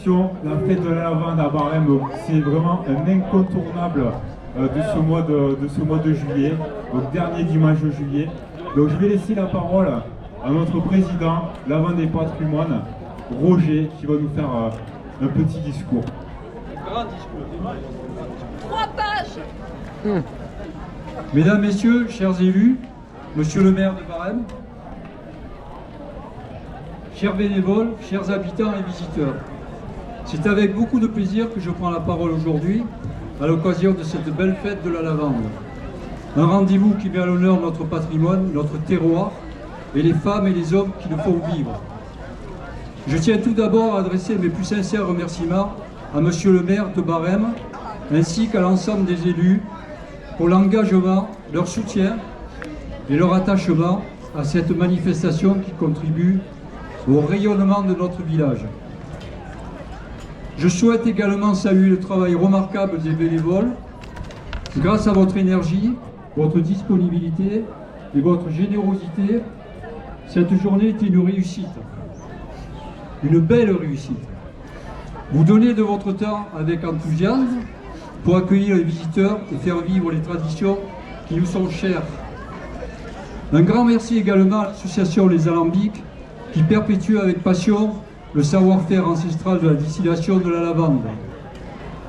tradition, la fête de la lavande à Barème, c'est vraiment un incontournable de ce mois de juillet, donc dernier dimanche de juillet. Donc je vais laisser la parole à notre président, Lavande et Patrimoine, Roger, qui va nous faire un petit discours. Grand discours. 3 pages. Mesdames, Messieurs, chers élus, Monsieur le maire de Barème, chers bénévoles, chers habitants et visiteurs, c'est avec beaucoup de plaisir que je prends la parole aujourd'hui à l'occasion de cette belle fête de la lavande. Un rendez-vous qui met à l'honneur notre patrimoine, notre terroir et les femmes et les hommes qui le font vivre. Je tiens tout d'abord à adresser mes plus sincères remerciements à Monsieur le maire de Barème ainsi qu'à l'ensemble des élus pour l'engagement, leur soutien et leur attachement à cette manifestation qui contribue au rayonnement de notre village. Je souhaite également saluer le travail remarquable des bénévoles. Grâce à votre énergie, votre disponibilité et votre générosité, cette journée est une réussite. Une belle réussite. Vous donnez de votre temps avec enthousiasme pour accueillir les visiteurs et faire vivre les traditions qui nous sont chères. Un grand merci également à l'association Les Alambics qui perpétue avec passion le savoir-faire ancestral de la distillation de la lavande.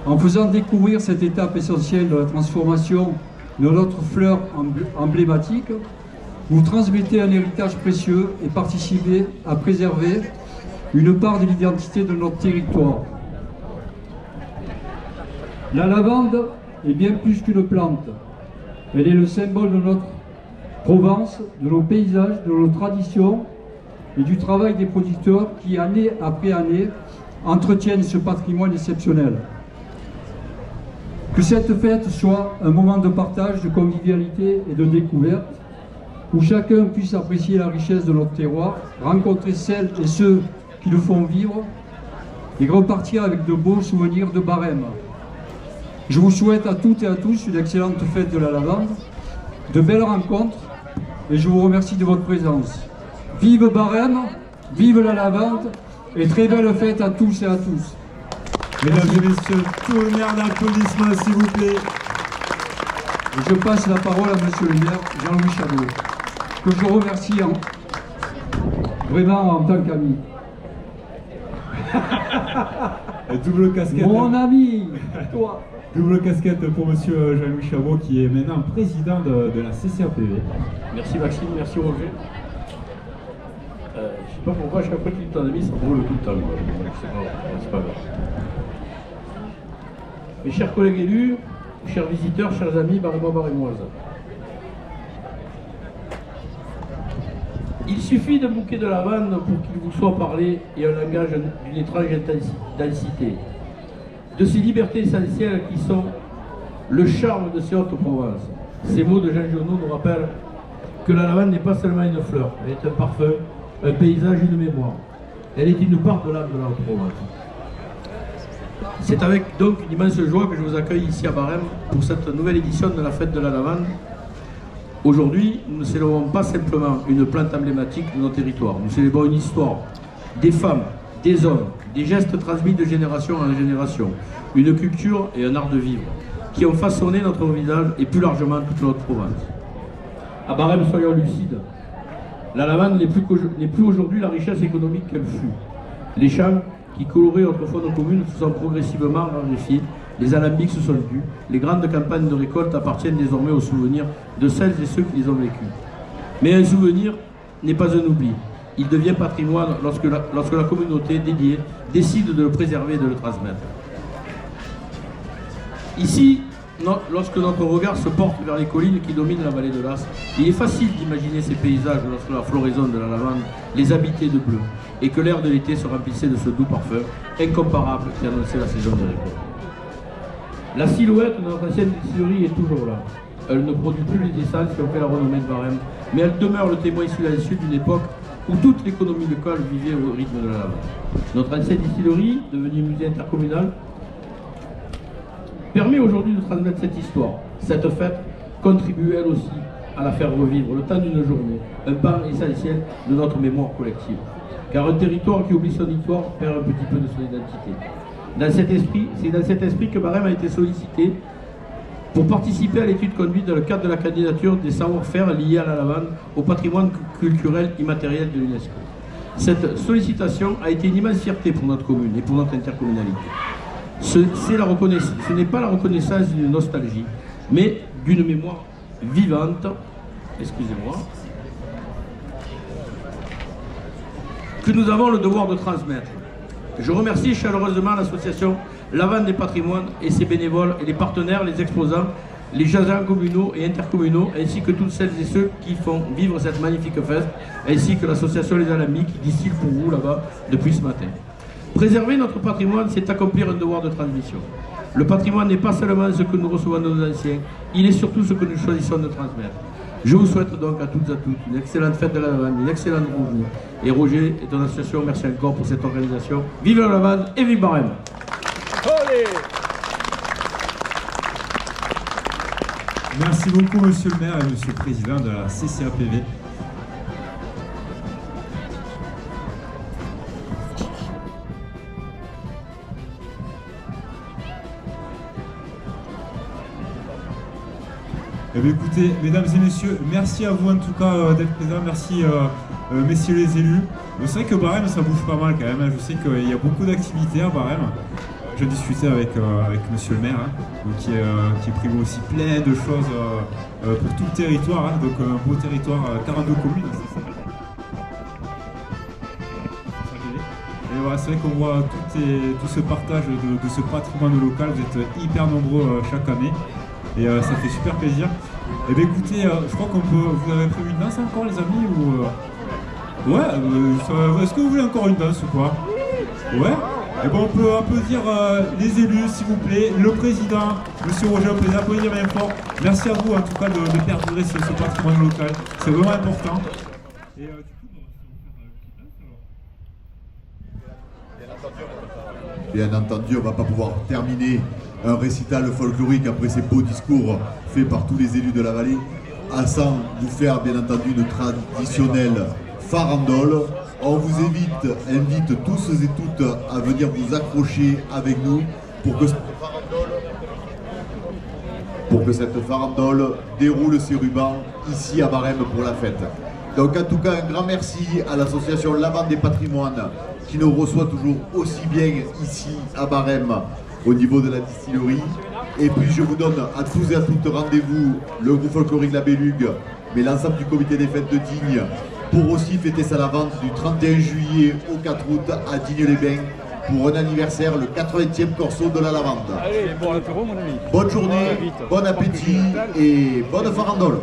En faisant découvrir cette étape essentielle de la transformation de notre fleur emblématique, vous transmettez un héritage précieux et participez à préserver une part de l'identité de notre territoire. La lavande est bien plus qu'une plante. Elle est le symbole de notre Provence, de nos paysages, de nos traditions et du travail des producteurs qui, année après année, entretiennent ce patrimoine exceptionnel. Que cette fête soit un moment de partage, de convivialité et de découverte, où chacun puisse apprécier la richesse de notre terroir, rencontrer celles et ceux qui le font vivre et repartir avec de beaux souvenirs de Barème. Je vous souhaite à toutes et à tous une excellente fête de la lavande, de belles rencontres et je vous remercie de votre présence. Vive Barème, vive la lavande et très belle fête à tous et à tous. Mesdames et messieurs, tonnerre d'applaudissements s'il vous plaît. Et je passe la parole à Monsieur le maire Jean-Louis Chabot, que je remercie vraiment en tant qu'ami. Double casquette. Mon ami, toi. Double casquette pour Monsieur Jean-Louis Chabot qui est maintenant président de la CCAPV. Merci Maxime, merci Roger. Je ne sais pas pourquoi chaque fois qu'il est ton ami, ça brûle tout le temps. C'est pas grave. Mes chers collègues élus, chers visiteurs, chers amis, barémois, barémoises. Il suffit d'un bouquet de lavande pour qu'il vous soit parlé et un langage d'une étrange densité. De ces libertés essentielles qui sont le charme de ces hautes provinces. Ces mots de Jean Genot nous rappellent que la lavande n'est pas seulement une fleur, elle est un parfum, un paysage, une mémoire. Elle est une part de l'âme de la haute province. C'est avec donc une immense joie que je vous accueille ici à Barème pour cette nouvelle édition de la fête de la lavande. Aujourd'hui, nous ne célébrons pas simplement une plante emblématique de nos territoires, nous célébrons une histoire, des femmes, des hommes, des gestes transmis de génération en génération, une culture et un art de vivre qui ont façonné notre visage et plus largement toute notre province. À Barème, soyons lucides, la lavande n'est plus aujourd'hui la richesse économique qu'elle fut. Les champs qui coloraient autrefois nos communes se sont progressivement raréfiés, les alambics se sont dus, les grandes campagnes de récolte appartiennent désormais aux souvenirs de celles et ceux qui les ont vécues. Mais un souvenir n'est pas un oubli. Il devient patrimoine lorsque la communauté dédiée décide de le préserver et de le transmettre. Ici, lorsque notre regard se porte vers les collines qui dominent la vallée de l'As, il est facile d'imaginer ces paysages lorsque la floraison de la lavande les habitait de bleu et que l'air de l'été se remplissait de ce doux parfum incomparable qui annonçait la saison de récolte. La silhouette de notre ancienne distillerie est toujours là. Elle ne produit plus les essences qui ont fait la renommée de Barème, mais elle demeure le témoin silencieux d'une époque où toute l'économie locale vivait au rythme de la lavande. Notre ancienne distillerie, devenue musée intercommunal, permet aujourd'hui de transmettre cette histoire. Cette fête contribue elle aussi à la faire revivre le temps d'une journée, un pan essentiel de notre mémoire collective. car un territoire qui oublie son histoire perd un petit peu de son identité. C'est dans cet esprit que Barème a été sollicité pour participer à l'étude conduite dans le cadre de la candidature des savoir-faire liés à la lavande au patrimoine culturel immatériel de l'UNESCO. Cette sollicitation a été une immense fierté pour notre commune et pour notre intercommunalité. Ce n'est pas la reconnaissance d'une nostalgie, mais d'une mémoire vivante, excusez-moi, que nous avons le devoir de transmettre. Je remercie chaleureusement l'association Lavande des Patrimoines et ses bénévoles et les partenaires, les exposants, les agents communaux et intercommunaux, ainsi que toutes celles et ceux qui font vivre cette magnifique fête, ainsi que l'association Les Alamis qui distille pour vous là-bas depuis ce matin. Préserver notre patrimoine, c'est accomplir un devoir de transmission. Le patrimoine n'est pas seulement ce que nous recevons de nos anciens, il est surtout ce que nous choisissons de transmettre. Je vous souhaite donc à toutes et à tous une excellente fête de la lavande, une excellente journée. Et Roger et ton association, merci encore pour cette organisation. Vive la lavande et vive Barème! Merci beaucoup Monsieur le maire et Monsieur le président de la CCAPV. Eh bien, écoutez, mesdames et messieurs, merci à vous en tout cas d'être présents, merci messieurs les élus. C'est vrai que Barème ça bouge pas mal quand même, je sais qu'il y a beaucoup d'activités à Barème. Je discutais avec monsieur le maire, donc qui est prévu aussi plein de choses pour tout le territoire, donc un beau territoire, 42 communes. Et voilà, c'est vrai qu'on voit tout ce partage de ce patrimoine local, vous êtes hyper nombreux chaque année. Et ça fait super plaisir. Et bien écoutez, je crois vous avez prévu une danse encore les amis ou ouais, est-ce que vous voulez encore une danse ou quoi? Ouais. Et bien on peut applaudir les élus s'il vous plaît, le président, monsieur Roger, on peut les applaudir bien fort. Merci à vous en tout cas de perdurer ce patrimoine local, c'est vraiment important. Et Bien entendu, on ne va pas pouvoir terminer un récital folklorique après ces beaux discours faits par tous les élus de la vallée, sans vous faire bien entendu une traditionnelle farandole. On vous invite tous et toutes à venir vous accrocher avec nous pour que cette farandole déroule ses rubans ici à Barème pour la fête. Donc en tout cas un grand merci à l'association Lavande des Patrimoines qui nous reçoit toujours aussi bien ici à Barème au niveau de la distillerie. Et puis je vous donne à tous et à toutes rendez-vous le groupe folklorique La Bélugue, mais l'ensemble du comité des fêtes de Digne pour aussi fêter sa lavande du 31 juillet au 4 août à Digne-les-Bains pour un anniversaire, le 80e corso de la lavande. Allez, bon apéro mon ami. Bonne journée, bon appétit et bonne farandole.